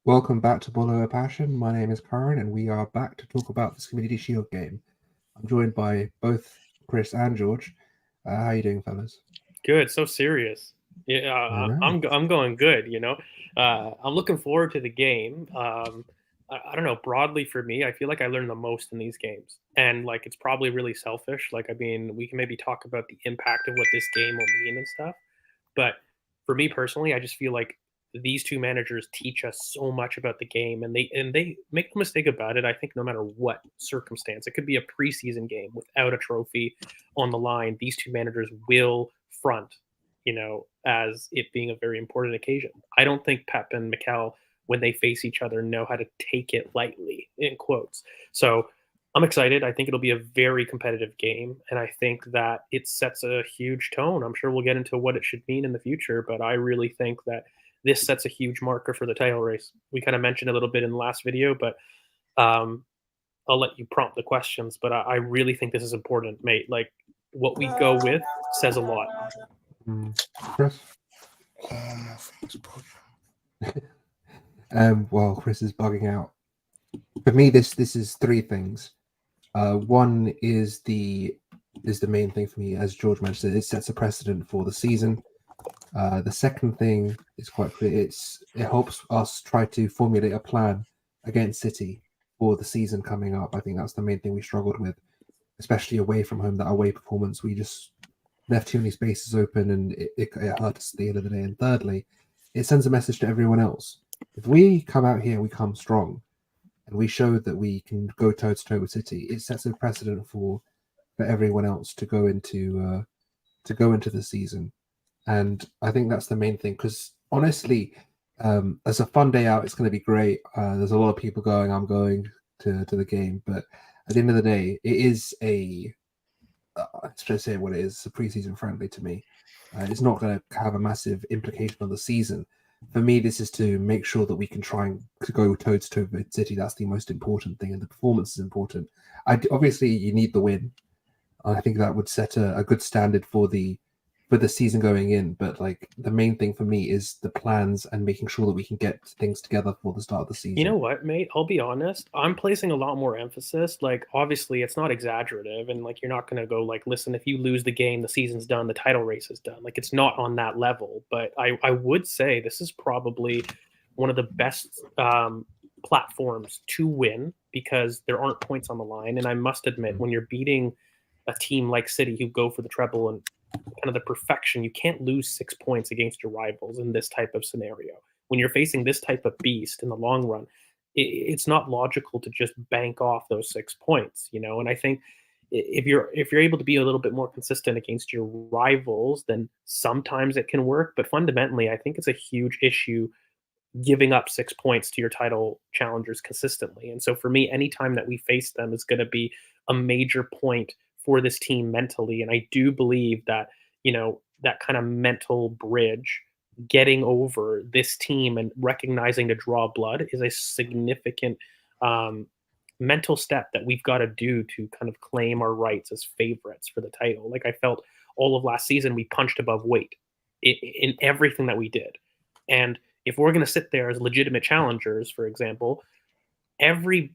Welcome back to Bolo a Passion. My name is Karen, and we are back to talk about this Community Shield game. I'm joined by both Chris and George. How are you doing, fellas? Good, so serious. Yeah, I know. I'm going good. I'm looking forward to the game. I don't know. Broadly for me, I feel like I learn the most in these games, and like it's probably really selfish. Like, I mean, we can maybe talk about the impact of what this game will mean and stuff. But for me personally, I just feel like these two managers teach us so much about the game, and they make no mistake about it. I think no matter what circumstance, it could be a preseason game without a trophy on the line. These two managers will front, as it being a very important occasion. I don't think Pep and Mikel, when they face each other, know how to take it lightly, in quotes. So I'm excited. I think it'll be a very competitive game, and I think that it sets a huge tone. I'm sure we'll get into what it should mean in the future, but I really think that this sets a huge marker for the title race. We kind of mentioned a little bit in the last video, but um, I'll let you prompt the questions. But I really think this is important, mate. Like, what we go with says a lot. Chris? Well, Chris is bugging out. For me, this is three things. One is the main thing for me, as George mentioned. It sets a precedent for the season. The second thing is quite clear. It helps us try to formulate a plan against City for the season coming up. I think that's the main thing we struggled with, especially away from home. That away performance, we just left too many spaces open, and it hurt us at the end of the day. And thirdly, it sends a message to everyone else. If we come out here, we come strong, and we show that we can go toe to toe with City, it sets a precedent for everyone else to go into the season. And I think that's the main thing, because honestly, as a fun day out, it's going to be great. There's a lot of people going. I'm going to the game, but at the end of the day, it is let's just say what it is. It's a preseason friendly to me. It's not going to have a massive implication on the season. For me, this is to make sure that we can try and go toe to toe with City. That's the most important thing, and the performance is important. Obviously, you need the win. I think that would set a good standard for the season going in. But like the main thing for me is the plans and making sure that we can get things together for the start of the season. You know what, mate? I'll be honest. I'm placing a lot more emphasis. Like, obviously, it's not exaggerative, and like, you're not going to go like, listen, if you lose the game, the season's done, the title race is done. Like, it's not on that level. But I would say this is probably one of the best platforms to win because there aren't points on the line. And I must admit, when you're beating a team like City who go for the treble and kind of the perfection, you can't lose 6 points against your rivals in this type of scenario. When you're facing this type of beast in the long run, it's not logical to just bank off those 6 points, And I think if you're able to be a little bit more consistent against your rivals, then sometimes it can work. But fundamentally, I think it's a huge issue giving up 6 points to your title challengers consistently. And so for me, anytime that we face them is going to be a major point for this team mentally. And I do believe that, that kind of mental bridge, getting over this team and recognizing to draw blood is a significant mental step that we've got to do to kind of claim our rights as favorites for the title. Like, I felt all of last season, we punched above weight in everything that we did. And if we're going to sit there as legitimate challengers, for example, every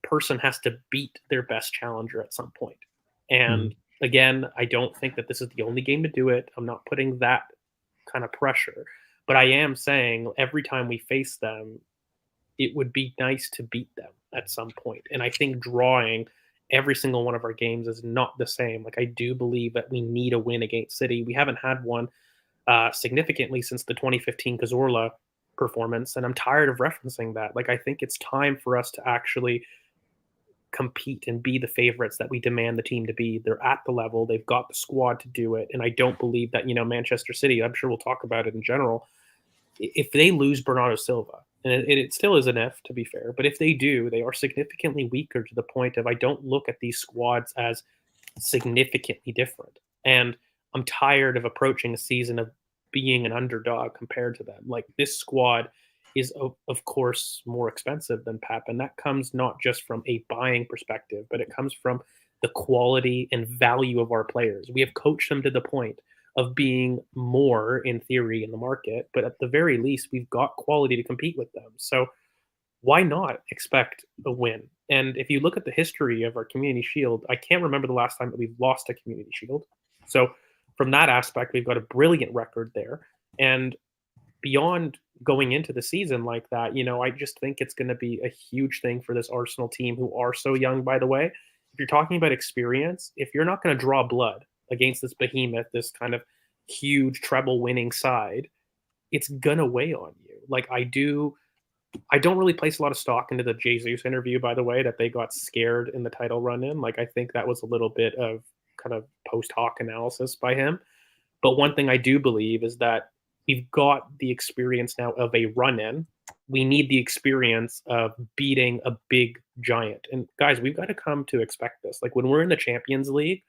person has to beat their best challenger at some point. And again, I don't think that this is the only game to do it. I'm not putting that kind of pressure, but I am saying every time we face them, it would be nice to beat them at some point. And I think drawing every single one of our games is not the same. Like, I do believe that we need a win against City. We haven't had one significantly since the 2015 Cazorla performance, and I'm tired of referencing that. Like, I think it's time for us to actually compete and be the favorites that we demand the team to be. They're at the level, they've got the squad to do it, and I don't believe that, Manchester City, I'm sure we'll talk about it in general, if they lose Bernardo Silva, and it still is an if, to be fair, but if they do, they are significantly weaker to the point of I don't look at these squads as significantly different. And I'm tired of approaching a season of being an underdog compared to them. Like, this squad is, of course, more expensive than Pep. And that comes not just from a buying perspective, but it comes from the quality and value of our players. We have coached them to the point of being more, in theory, in the market. But at the very least, we've got quality to compete with them. So why not expect a win? And if you look at the history of our Community Shield, I can't remember the last time that we've lost a Community Shield. So from that aspect, we've got a brilliant record there. And beyond going into the season like that, I just think it's going to be a huge thing for this Arsenal team, who are so young, by the way. If you're talking about experience, if you're not going to draw blood against this behemoth, this kind of huge treble winning side, it's going to weigh on you. Like, I don't really place a lot of stock into the Jesus interview, by the way, that they got scared in the title run in. Like, I think that was a little bit of kind of post hoc analysis by him. But one thing I do believe is that we've got the experience now of a run in. We need the experience of beating a big giant. And guys, we've got to come to expect this. Like, when we're in the Champions League,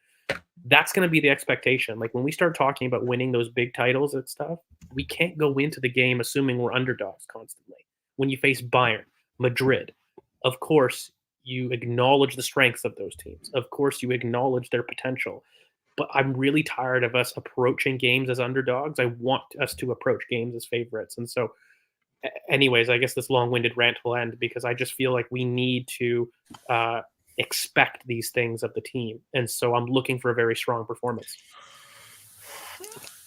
that's going to be the expectation. Like, when we start talking about winning those big titles and stuff, we can't go into the game assuming we're underdogs constantly. When you face Bayern, Madrid, of course, you acknowledge the strengths of those teams. Of course, you acknowledge their potential. But I'm really tired of us approaching games as underdogs. I want us to approach games as favorites. And so, anyways, I guess this long-winded rant will end because I just feel like we need to expect these things of the team. And so I'm looking for a very strong performance.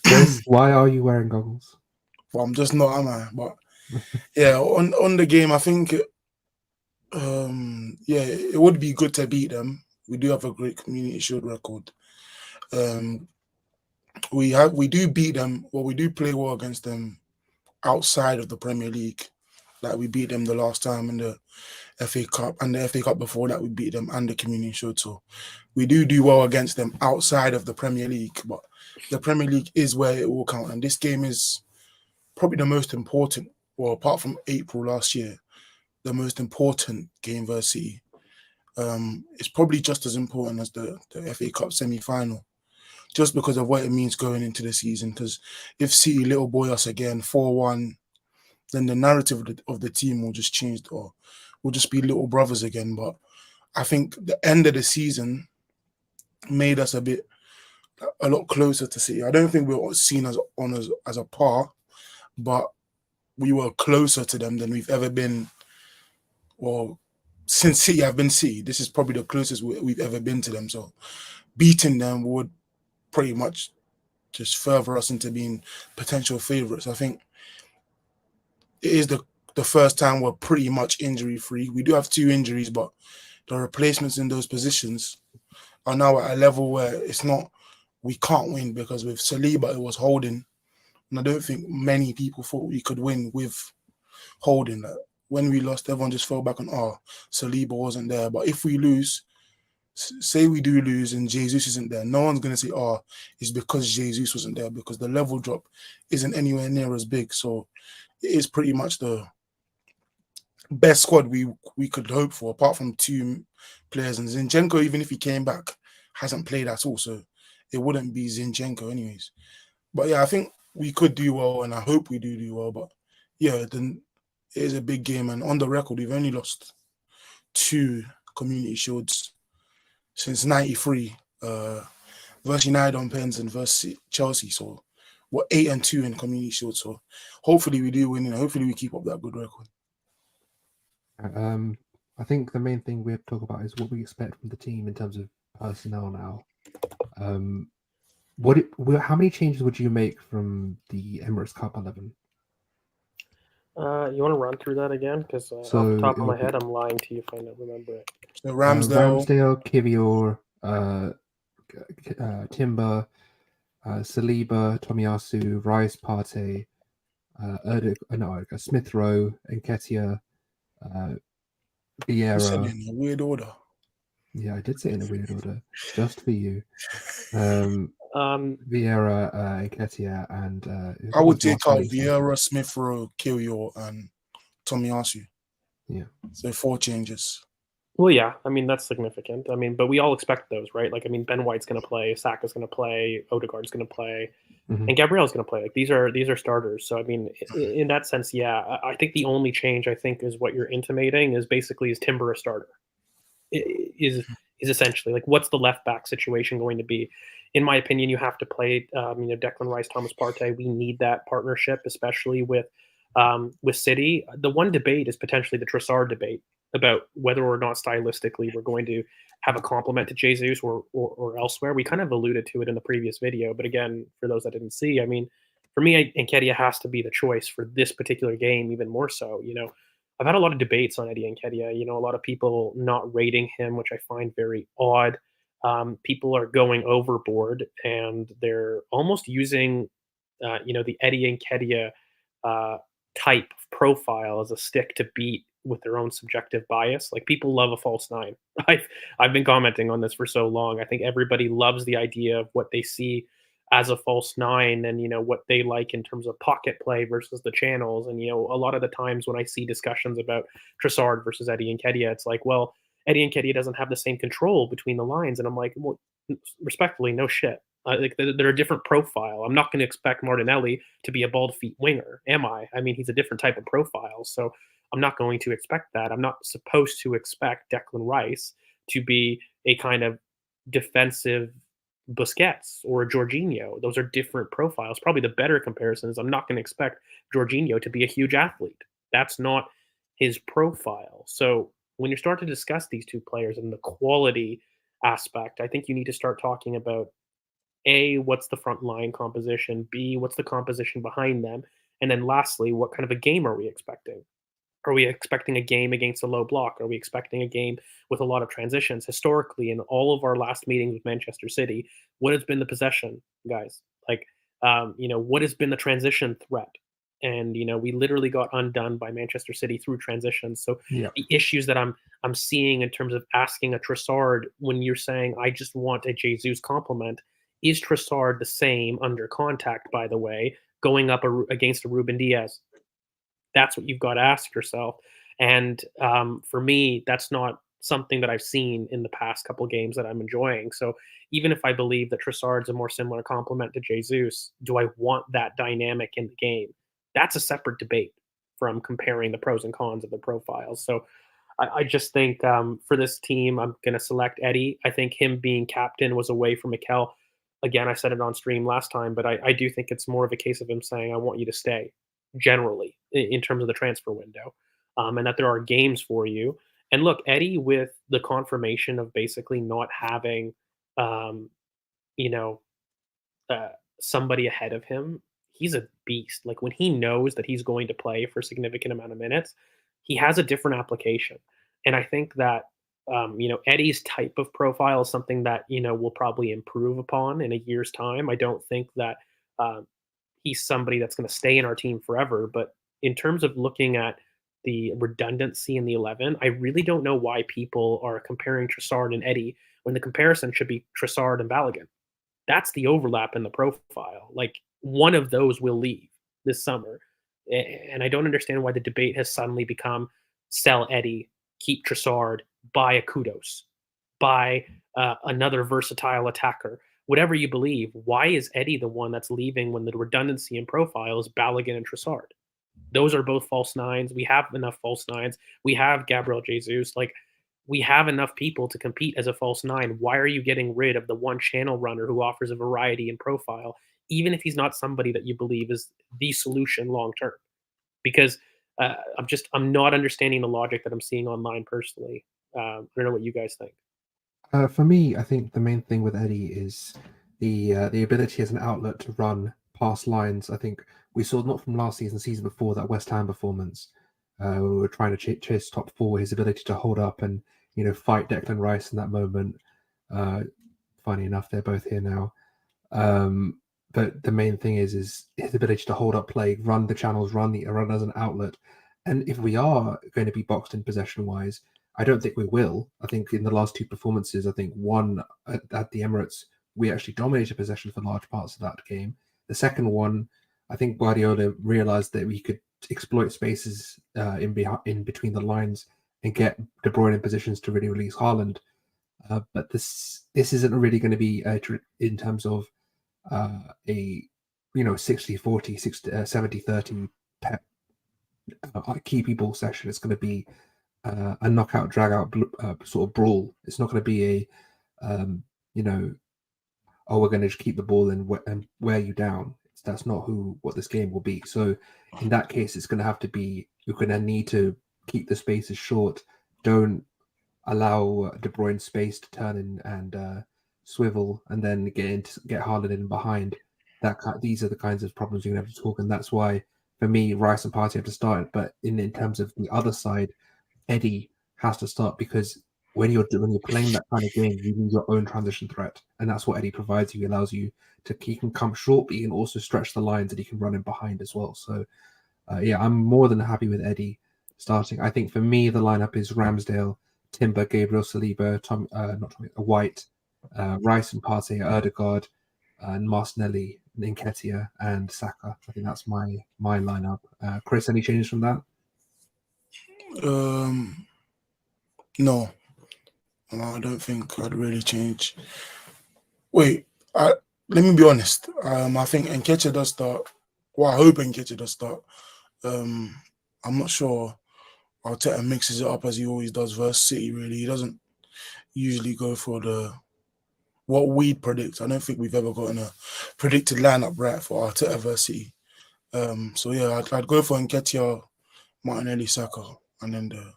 Chris, why are you wearing goggles? Well, I'm just not, am I? But yeah, on the game, I think, it would be good to beat them. We do have a great Community Shield record. We do beat them, well, we do play well against them outside of the Premier League. Like, we beat them the last time in the FA Cup, and the FA Cup before that we beat them, and the Community Shield. So we do well against them outside of the Premier League, but the Premier League is where it will count. And this game is probably the most important, well, apart from April last year, the most important game versus City. It's probably just as important as the FA Cup semi-final, just because of what it means going into the season. Because if City little boy us again 4-1, then the narrative of the team will just change, or we'll just be little brothers again. But I think the end of the season made us a lot closer to City. I don't think we were seen as a par, but we were closer to them than we've ever been. Well, since City have been City, this is probably the closest we've ever been to them. So beating them would pretty much just further us into being potential favourites. I think it is the first time we're pretty much injury-free. We do have 2 injuries, but the replacements in those positions are now at a level where it's not, we can't win, because with Saliba, it was Holding. And I don't think many people thought we could win with Holding. Like, when we lost, everyone just fell back on, Saliba wasn't there. But if we lose, say we do lose and Jesus isn't there, no one's going to say, it's because Jesus wasn't there, because the level drop isn't anywhere near as big. So it is pretty much the best squad we could hope for, apart from 2 players. And Zinchenko, even if he came back, hasn't played at all. So it wouldn't be Zinchenko anyways. But yeah, I think we could do well, and I hope we do well. But yeah, then it is a big game. And on the record, we've only lost 2 Community Shields since '93, versus United on pens and versus Chelsea. So we're 8-2 in Community Shield. So hopefully we do win, and hopefully we keep up that good record. I think the main thing we have to talk about is what we expect from the team in terms of personnel now. How many changes would you make from the Emirates Cup 11? You want to run through that again? Because off the top of my head, I'm lying to you if I don't remember it. So Ramsdale, Kivior, Timber, Saliba, Tomiyasu, Rice, Partey, Smith Rowe, Nketiah, Vieira. You said it in a weird order. Yeah, I did say it in a weird order, just for you. Vieira, Nketiah, and I would take out Vieira, Smith Rowe, Kiwior, and Tomiyasu. Yeah. So 4 changes. Well, yeah, I mean, that's significant. I mean, but we all expect those, right? Like, I mean, Ben White's going to play, Saka's going to play, Odegaard's going to play, and Gabriel's going to play. Like, these are starters. So, I mean, in that sense, yeah, I think the only change, I think, is what you're intimating is basically is Timber a starter? Is essentially, like, what's the left back situation going to be? In my opinion, you have to play, Declan Rice, Thomas Partey. We need that partnership, especially with With City, the one debate is potentially the Trossard debate about whether or not stylistically we're going to have a complement to Jesus or elsewhere. We kind of alluded to it in the previous video, but again, for those that didn't see, I mean, for me, Nketiah has to be the choice for this particular game, even more so. I've had a lot of debates on Eddie Nketiah. A lot of people not rating him, which I find very odd. People are going overboard and they're almost using, the Eddie Nketiah type of profile as a stick to beat with their own subjective bias. Like, people love a false nine. I've been commenting on this for so long. I think everybody loves the idea of what they see as a false nine and what they like in terms of pocket play versus the channels. And a lot of the times when I see discussions about Trossard versus Eddie Nketiah, it's like, well, Eddie Nketiah doesn't have the same control between the lines, and I'm like, well, respectfully, no shit. Like, they're a different profile. I'm not going to expect Martinelli to be a bald feet winger, am I? I mean, he's a different type of profile, so I'm not going to expect that. I'm not supposed to expect Declan Rice to be a kind of defensive Busquets or a Jorginho. Those are different profiles. Probably the better comparison is I'm not going to expect Jorginho to be a huge athlete. That's not his profile. So when you start to discuss these two players and the quality aspect, I think you need to start talking about A, what's the front line composition? B, what's the composition behind them? And then lastly, what kind of a game are we expecting? Are we expecting a game against a low block? Are we expecting a game with a lot of transitions? Historically, in all of our last meetings with Manchester City, what has been the possession, guys? Like, what has been the transition threat? And we literally got undone by Manchester City through transitions. So Yeah. the issues that I'm seeing in terms of asking a Trossard when you're saying I just want a Jesus complement, is Trossard the same under contact? By the way, going up against a Ruben Diaz. That's what you've got to ask yourself. And for me, that's not something that I've seen in the past couple games that I'm enjoying. So even if I believe that Trossard's a more similar complement to Jesus, do I want that dynamic in the game? That's a separate debate from comparing the pros and cons of the profiles. So I just think for this team, I'm going to select Eddie. I think him being captain was away from Mikel. Again, I said it on stream last time, but I do think it's more of a case of him saying, I want you to stay generally in terms of the transfer window, and that there are games for you. And look, Eddie, with the confirmation of basically not having, um, you know, somebody ahead of him, he's a beast. Like, when he knows that he's going to play for a significant amount of minutes, he has a different application. And I think that, Eddie's type of profile is something that, we'll probably improve upon in a year's time. I don't think that he's somebody that's going to stay in our team forever. But in terms of looking at the redundancy in the 11, I really don't know why people are comparing Trossard and Eddie when the comparison should be Trossard and Balogun. That's the overlap in the profile. Like, one of those will leave this summer. And I don't understand why the debate has suddenly become sell Eddie, keep Trossard, buy a Kudos, buy another versatile attacker. Whatever you believe, why is Eddie the one that's leaving when the redundancy in profile is Balogun and Trossard? Those are both false nines. We have enough false nines. We have Gabriel Jesus. Like, we have enough people to compete as a false nine. Why are you getting rid of the one channel runner who offers a variety in profile, even if he's not somebody that you believe is the solution long term? Because I'm not understanding the logic that I'm seeing online personally. I don't know what you guys think. For me, I think the main thing with Eddie is the ability as an outlet to run past lines. I think we saw, not from last season before, that West Ham performance. We were trying to chase top four. His ability to hold up and fight Declan Rice in that moment. Funny enough, they're both here now. But the main thing is his ability to hold up play, run the channels, run as an outlet. And if we are going to be boxed in possession wise, I don't think we will. I think in the last two performances, I think one at the Emirates, we actually dominated possession for large parts of that game. The second one, I think Guardiola realized that we could exploit spaces in between the lines and get De Bruyne in positions to really release Haaland. But this isn't really going to be in terms of a 60-40, 70-30 key people session. It's going to be a knockout, drag out sort of brawl. It's not going to be a we're going to just keep the ball and wear you down. That's not what this game will be. So in that case, it's going to have to be, you're going to need to keep the spaces short. Don't allow De Bruyne space to turn in and swivel, and then get Haaland in behind. These are the kinds of problems you're going to have to talk, and that's why for me, Rice and Partey have to start. But in terms of the other side, Eddie has to start, because when you're playing that kind of game, you need your own transition threat, and that's what Eddie provides you. He allows you he can come short, but he can also stretch the lines, and he can run in behind as well. So yeah, I'm more than happy with Eddie starting. I think for me, the lineup is Ramsdale, Timber, Gabriel Saliba, White, Rice and Partey, Erdegaard, and Martinelli, Nketiah, and Saka. I think that's my lineup. Chris, any changes from that? No, I don't think I'd really change. Wait, let me be honest. I think Nketiah does start. Well, I hope Nketiah does start. I'm not sure Arteta mixes it up as he always does versus City, really. He doesn't usually go for what we'd predict. I don't think we've ever gotten a predicted lineup right for Arteta versus City. So yeah, I'd go for Nketiah, Martinelli, Saka, and then the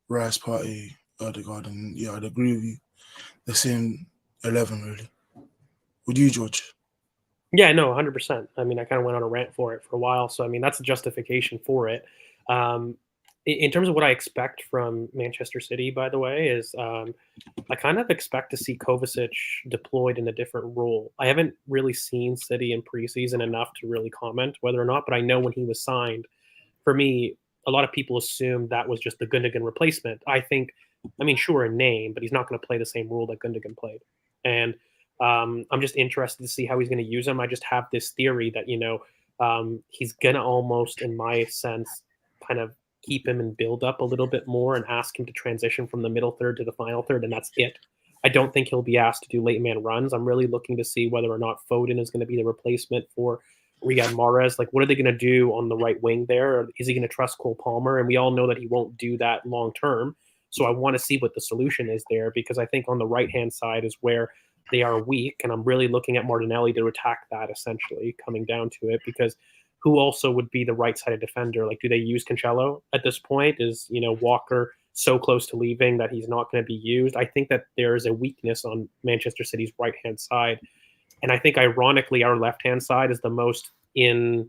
Rice, Partey, Erdegaard, and yeah, I'd agree with you. The same 11, really. Would you, George? Yeah, no, 100%. I mean, I kind of went on a rant for it for a while, so I mean, that's a justification for it. In terms of what I expect from Manchester City, by the way, is I kind of expect to see Kovacic deployed in a different role. I haven't really seen City in preseason enough to really comment whether or not, but I know when he was signed, for me, a lot of people assumed that was just the Gundogan replacement. I mean, sure, in name, but he's not going to play the same role that Gundogan played. And I'm just interested to see how he's going to use him. I just have this theory that, he's going to almost, in my sense, kind of keep him and build up a little bit more and ask him to transition from the middle third to the final third, and that's it. I don't think he'll be asked to do late man runs. I'm really looking to see whether or not Foden is going to be the replacement for Riyad Mahrez. Like, what are they going to do on the right wing there? Or is he going to trust Cole Palmer? And we all know that he won't do that long term. So I want to see what the solution is there, because I think on the right-hand side is where they are weak, and I'm really looking at Martinelli to attack that, essentially, coming down to it, because who also would be the right-sided defender? Like, do they use Cancelo at this point? Is, Walker so close to leaving that he's not going to be used? I think that there is a weakness on Manchester City's right-hand side. And I think, ironically, our left-hand side is the most in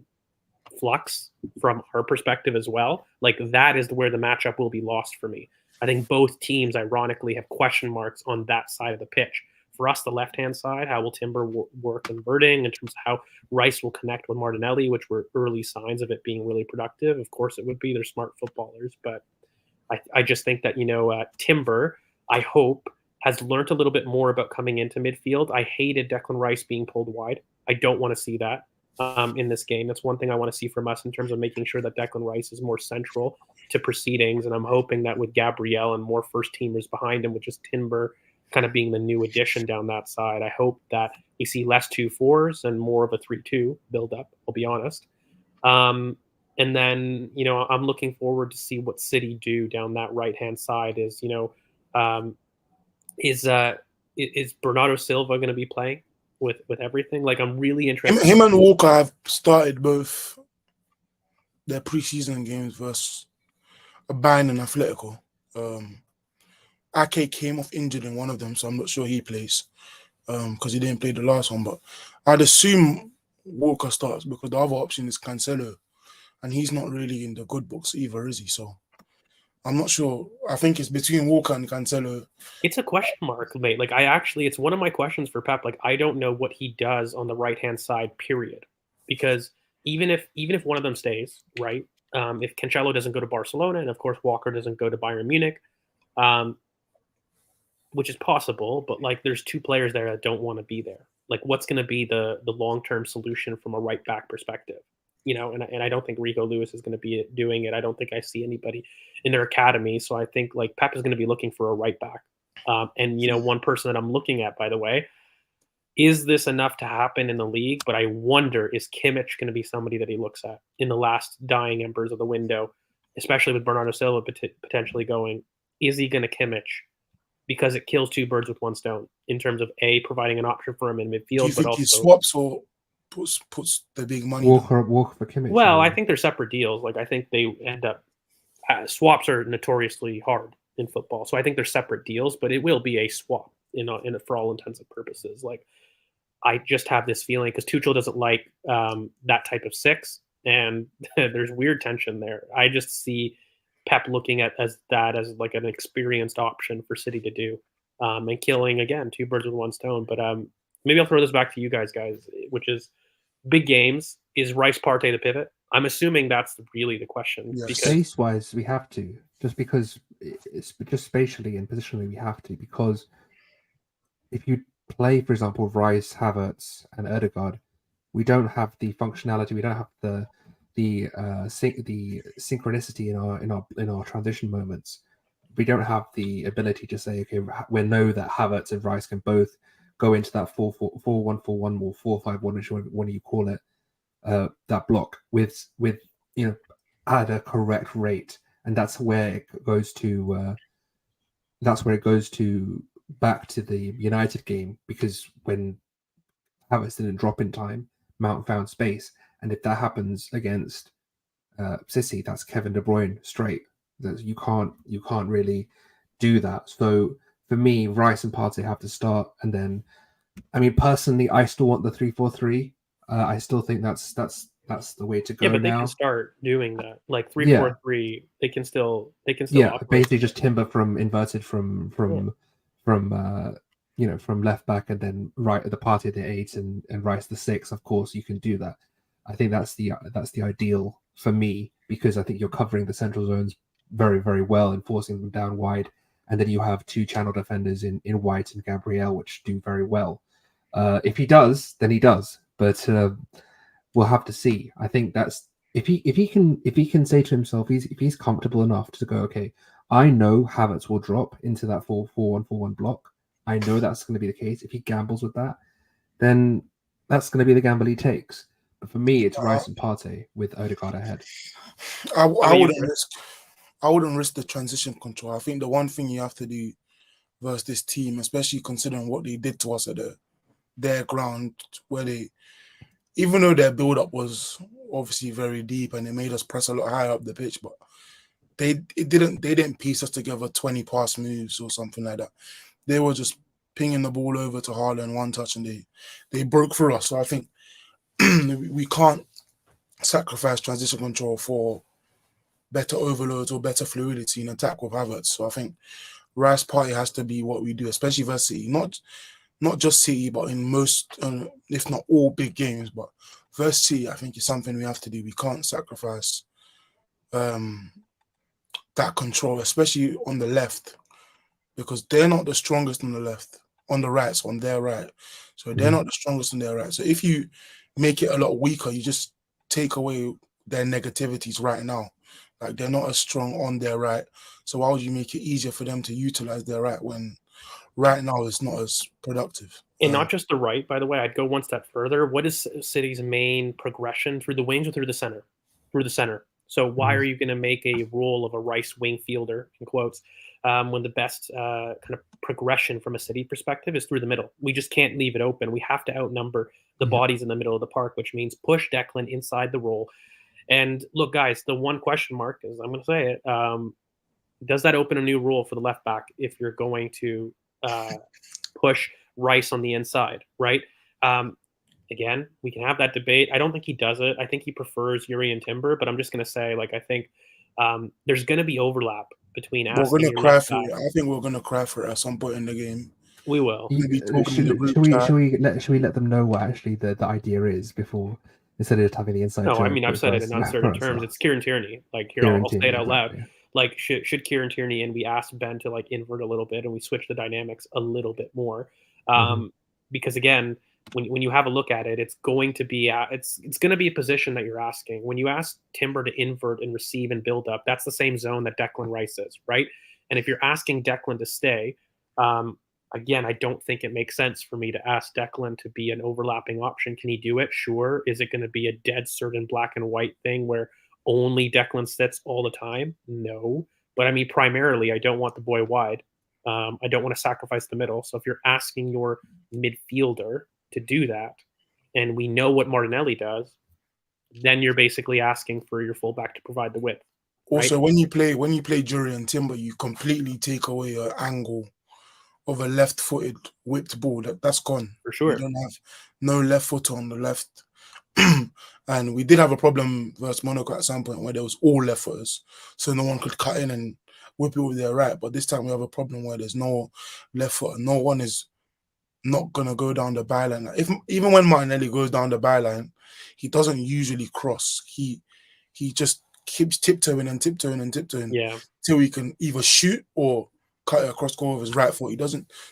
flux from our perspective as well. Like, that is where the matchup will be lost for me. I think both teams, ironically, have question marks on that side of the pitch. For us, the left-hand side, how will Timber work converting in terms of how Rice will connect with Martinelli, which were early signs of it being really productive. Of course it would be. They're smart footballers. But I just think that, Timber, I hope, has learned a little bit more about coming into midfield. I hated Declan Rice being pulled wide. I don't want to see that in this game. That's one thing I want to see from us in terms of making sure that Declan Rice is more central to proceedings. And I'm hoping that with Gabriel and more first-teamers behind him, which is Timber kind of being the new addition down that side, I hope that we see less 2-4s and more of a 3-2 build-up, I'll be honest. And then, I'm looking forward to see what City do down that right-hand side. Is Bernardo Silva going to be playing with everything? Like, I'm really interested. Him and Walker have started both their preseason games versus Bayern and Atletico. Ake came off injured in one of them, so I'm not sure he plays because he didn't play the last one. But I'd assume Walker starts because the other option is Cancelo, and he's not really in the good books either, is he? So I'm not sure. I think it's between Walker and Cancelo. It's a question mark, mate. Like, it's one of my questions for Pep. Like, I don't know what he does on the right-hand side, period. Because even if one of them stays, right, if Cancelo doesn't go to Barcelona, and of course Walker doesn't go to Bayern Munich, which is possible, but like, there's two players there that don't want to be there. Like, what's going to be the long-term solution from a right back perspective? And I don't think Rico Lewis is going to be doing it. I don't think I see anybody in their academy. So I think like Pep is going to be looking for a right back. And one person that I'm looking at, by the way, is this enough to happen in the league? But I wonder, is Kimmich going to be somebody that he looks at in the last dying embers of the window, especially with Bernardo Silva potentially going? Is he going to Kimmich? Because it kills two birds with one stone in terms of providing an option for him in midfield. Do you think but also he swaps or puts the big money down. Walker for Kimmich. Well, I think they're separate deals. Like I think they end up swaps are notoriously hard in football, so I think they're separate deals. But it will be a swap for all intents and purposes. Like I just have this feeling because Tuchel doesn't like that type of six, and there's weird tension there. I just see Pep looking at that as like an experienced option for City to do, and killing again 2 birds with 1 stone. But maybe I'll throw this back to you guys, which is big games. Is Rice Partey the pivot? I'm assuming that's really the question. Yes. Space-wise, we have to, just because it's just spatially and positionally we have to, because if you play, for example, Rice, Havertz, and Ødegaard, we don't have the functionality. We don't have the synchronicity in our transition moments. We don't have the ability to say, okay, we know that Havertz and Rice can both go into that 4-1-4-1 or 4-5-1, whichever one you call it, that block with at a correct rate, and that's where it goes to. That's where it goes to back to the United game, because when Havertz didn't drop in time, Mount found space, and if that happens against City, that's Kevin De Bruyne straight. You can't really do that. So for me, Rice and Partey have to start, and then, I mean, personally, I still want the 3-4-3. I still think that's the way to go. Yeah, but now. they can start doing that, like 3-4-3. They can still. Operate. Basically just Timber from inverted from left back, and then right at the Partey at the 8 and Rice the 6. Of course, you can do that. I think that's the ideal for me, because I think you're covering the central zones very, very well and forcing them down wide, and then you have 2 channel defenders in White and Gabriel, which do very well. If he does, then he does, but we'll have to see. I think that's if he can say to himself, if he's comfortable enough to go, okay, I know Havertz will drop into that 4-4-1-4-1 block. I know that's going to be the case. If he gambles with that, then that's going to be the gamble he takes. But for me, it's Rice and Partey with Ødegaard ahead. I wouldn't risk the transition control. I think the one thing you have to do versus this team, especially considering what they did to us at their ground, where they, even though their build-up was obviously very deep and they made us press a lot higher up the pitch, but they didn't piece us together 20 pass moves or something like that. They were just pinging the ball over to Haaland one touch, and they broke through us. So I think we can't sacrifice transition control for better overloads or better fluidity in attack with Havertz. So I think Rice Partey has to be what we do, especially versus City. Not just City, but in most, if not all, big games. But versus City, I think it's something we have to do. We can't sacrifice that control, especially on the left, because they're not the strongest on the left. On the right, so on their right. So they're not the strongest on their right. So if you make it a lot weaker, you just take away their negativities right now. Like, they're not as strong on their right. So why would you make it easier for them to utilize their right when right now it's not as productive? And not just the right, by the way, I'd go one step further. What is City's main progression, through the wings or through the center? Through the center. So why are you going to make a role of a Rice wing fielder, in quotes, when the best kind of progression from a City perspective is through the middle? We just can't leave it open. We have to outnumber the bodies in the middle of the park, which means push Declan inside the role. And look, guys, the one question mark is, I'm going to say it, does that open a new rule for the left back if you're going to push Rice on the inside, right? Again, we can have that debate. I don't think he does it. I think he prefers Yuri and Timber, but I'm just going to say, like, I think there's going to be overlap between us. We're going to cry for it. I think we're going to cry for it at some point in the game. We will. Should we let them know what actually the idea is before, instead of just having the inside? No, I mean, I've said it in uncertain terms. It's Kieran Tierney. Like, here, I'll say it out loud. Yeah. Like, should Kieran Tierney, and we asked Ben to like invert a little bit, and we switch the dynamics a little bit more, because again, when you have a look at it, it's going to be it's going to be a position that you're asking. When you ask Timber to invert and receive and build up, that's the same zone that Declan Rice is, right? And if you're asking Declan to stay, again, I don't think it makes sense for me to ask Declan to be an overlapping option. Can he do it? Sure. Is it going to be a dead certain black and white thing where only Declan sits all the time? No. But I mean, primarily, I don't want the boy wide. I don't want to sacrifice the middle. So if you're asking your midfielder to do that, and we know what Martinelli does, then you're basically asking for your fullback to provide the width. Also, when you play Jury and Timber, you completely take away an angle of a left-footed whipped ball. That's gone. For sure. You don't have no left foot on the left. And we did have a problem versus Monaco at some point where there was all left footers, so no one could cut in and whip it with their right. But this time we have a problem where there's no left footer. No one is not gonna go down the byline. Even when Martinelli goes down the byline, he doesn't usually cross. He just keeps tiptoeing till he can either shoot or cut it across goal with his right foot.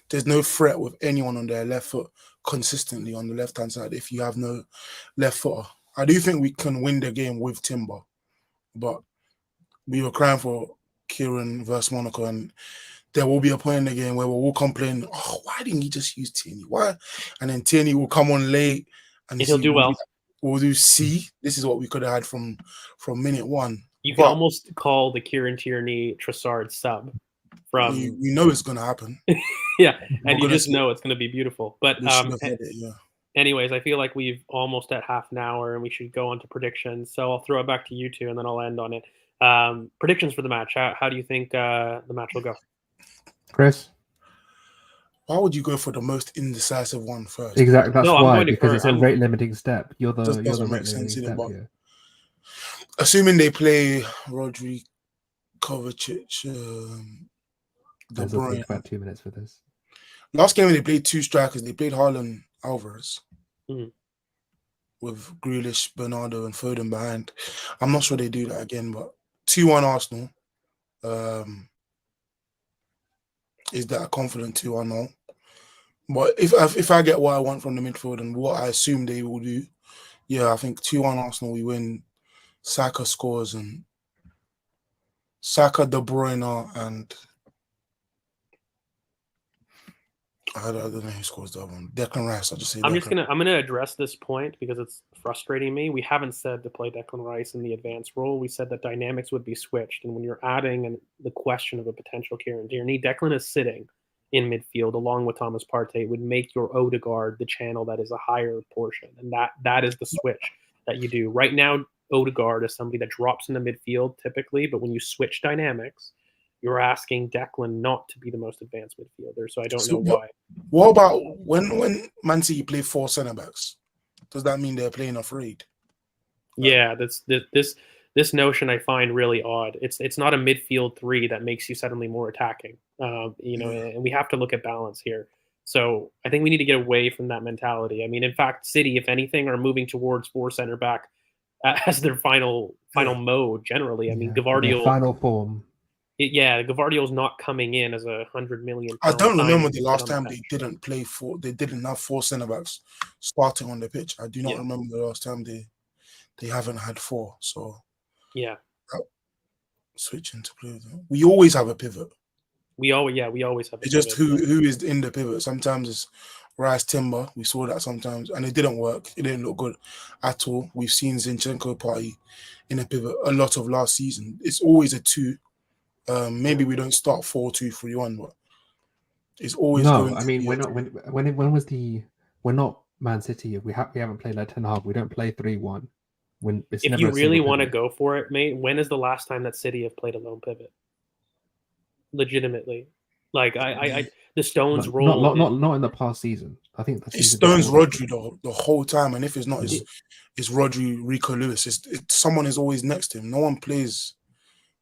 There's no threat with anyone on their left foot consistently on the left hand side if you have no left footer. I do think we can win the game with Timber, but we were crying for Kieran versus Monaco, and there will be a point in the game where we'll all complain, oh, why didn't he just use Tierney? Why? And then Tierney will come on late and he'll do well. We'll do C. This is what we could have had from minute one. You can almost call the Kieran Tierney Trossard sub from. You know it's going to happen. Yeah, and you just know it's going to be beautiful. But yeah. Anyways, I feel like we've almost at half an hour, and we should go on to predictions. So I'll throw it back to you two, and then I'll end on it. Predictions for the match. How do you think the match will go? Chris? Why would you go for the most indecisive one first? Exactly. That's why, because it's a rate limiting step. You're the rate limiting step here. Assuming they play Rodri, Kovacic, De Bruyne. Take about 2 minutes for this. Last game they played two strikers. They played Haaland, Alvarez, with Grealish, Bernardo, and Foden behind. I'm not sure they do that again, but 2-1 Arsenal. Is that a confident 2-1? No. But if I get what I want from the midfield and what I assume they will do, yeah, I think 2-1 Arsenal, we win. Saka scores, and Saka, De Bruyne, and I don't know who scores that one. Declan Rice. I'll just say. I'm gonna address this point because it's frustrating me. We haven't said to play Declan Rice in the advanced role. We said that dynamics would be switched, and when you're adding the question of a potential Kieran Tierney, Declan is sitting in midfield along with Thomas Partey would make your Odegaard the channel that is a higher portion, and that is the switch that you do right now. Odegaard is somebody that drops in the midfield typically, but when you switch dynamics, you're asking Declan not to be the most advanced midfielder. So I don't know why. What about when Man City play 4 centre backs? Does that mean they're playing afraid? Yeah, this notion I find really odd. It's not a midfield 3 that makes you suddenly more attacking. And we have to look at balance here. So I think we need to get away from that mentality. I mean, in fact, City, if anything, are moving towards 4 centre back as their final mode generally. I mean, Gavardiol final form. Gavardiol's not coming in as £100 million. I don't remember the last time they didn't play they didn't have 4 centre backs starting on the pitch. I do not remember the last time they haven't had 4. So yeah, switching to play. We always have a pivot. We always have a it's just who is in the pivot. Sometimes it's Rice, Timber. We saw that sometimes, and it didn't work. It didn't look good at all. We've seen Zinchenko Partey in a pivot a lot of last season. It's always a 2. Maybe we don't start 4-2-3-1, but it's always no. I mean, we're not. We're not Man City. We haven't played like Ten Hag. We don't play 3-1. If you really want to go for it, mate, when is the last time that City have played a lone pivot? Legitimately, like the Stones role. Not in the past season. I think it's Stones Rodri the whole time, and if it's not, it's Rodri, Rico Lewis. It's someone is always next to him. No one plays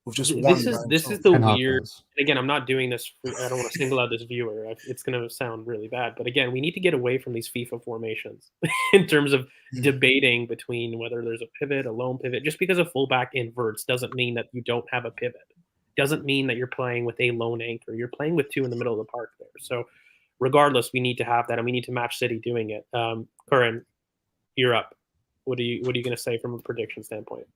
with just one. This is the weird. Again, I'm not doing this. I don't want to single out this viewer. It's going to sound really bad, but again, we need to get away from these FIFA formations in terms of debating between whether there's a pivot, a lone pivot. Just because a fullback inverts doesn't mean that you don't have a pivot. Doesn't mean that you're playing with a lone anchor. You're playing with 2 in the middle of the park there. So regardless, we need to have that, and we need to match City doing it. Curran, you're up. What are you going to say from a prediction standpoint?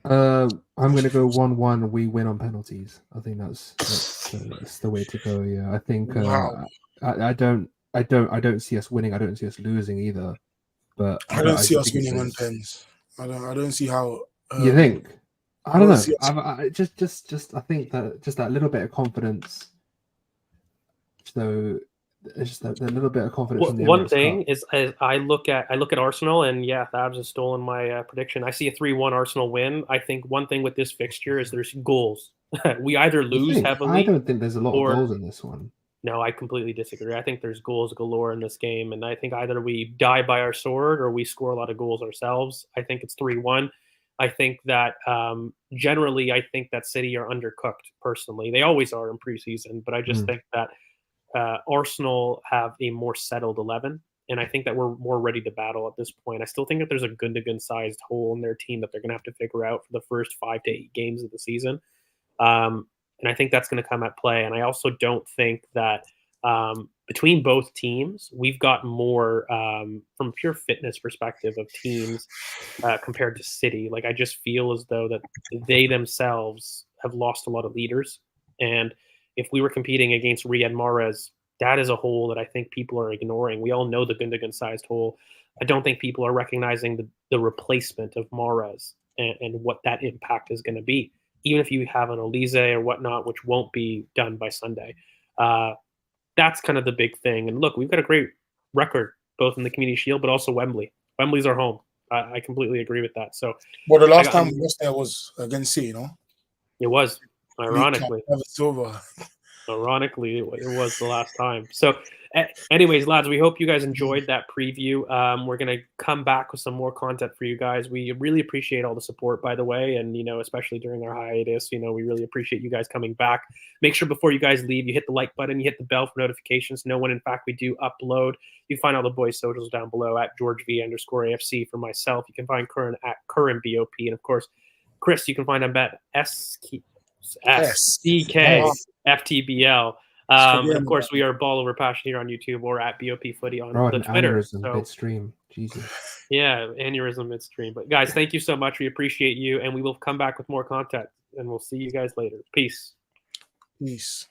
I'm going to go 1-1. We win on penalties. I think that's the way to go. Yeah, I think I don't see us winning. I don't see us losing either. But I don't see us winning on pens. I don't see how. You think? I don't know. I think that just that little bit of confidence. So It's just a little bit of confidence. In the One Emirates thing Cup. is I look at Arsenal, and yeah, Thabs has stolen my prediction. I see a 3-1 Arsenal win. I think one thing with this fixture is there's goals. We either lose heavily. I don't think there's a lot of goals in this one. No, I completely disagree. I think there's goals galore in this game, and I think either we die by our sword or we score a lot of goals ourselves. I think it's 3-1. I think that generally, I think that City are undercooked. Personally, they always are in preseason, but I just think that Arsenal have a more settled 11, and I think that we're more ready to battle at this point. I still think that there's a Gundogan-sized hole in their team that they're going to have to figure out for the first 5 to 8 games of the season. And I think that's going to come at play. And I also don't think that between both teams, we've got more from a pure fitness perspective of teams compared to City. Like, I just feel as though that they themselves have lost a lot of leaders. And if we were competing against Riyad Mahrez, that is a hole that I think people are ignoring. We all know the Gundogan-sized hole. I don't think people are recognizing the replacement of Mahrez and what that impact is going to be. Even if you have an Olise or whatnot, which won't be done by Sunday. That's kind of the big thing. And look, we've got a great record, both in the Community Shield, but also Wembley. Wembley's our home. I completely agree with that. So, well, the last time we lost there was against City, It was, ironically. It's over. Ironically, it was the last time. So, anyways, lads, we hope you guys enjoyed that preview. We're going to come back with some more content for you guys. We really appreciate all the support, by the way, and, especially during our hiatus, we really appreciate you guys coming back. Make sure before you guys leave, you hit the like button, you hit the bell for notifications. Know when, in fact, we do upload. You find all the boys' socials down below at GeorgeV_AFC for myself. You can find Curran at Curran BoP. And, of course, Chris, you can find him at SDK FTBL. And of course, we are Ball Over Passion here on YouTube or at BOP Footy on the Twitter. Midstream. Jesus. Yeah, aneurysm midstream. But guys, thank you so much. We appreciate you, and we will come back with more content. And we'll see you guys later. Peace. Peace.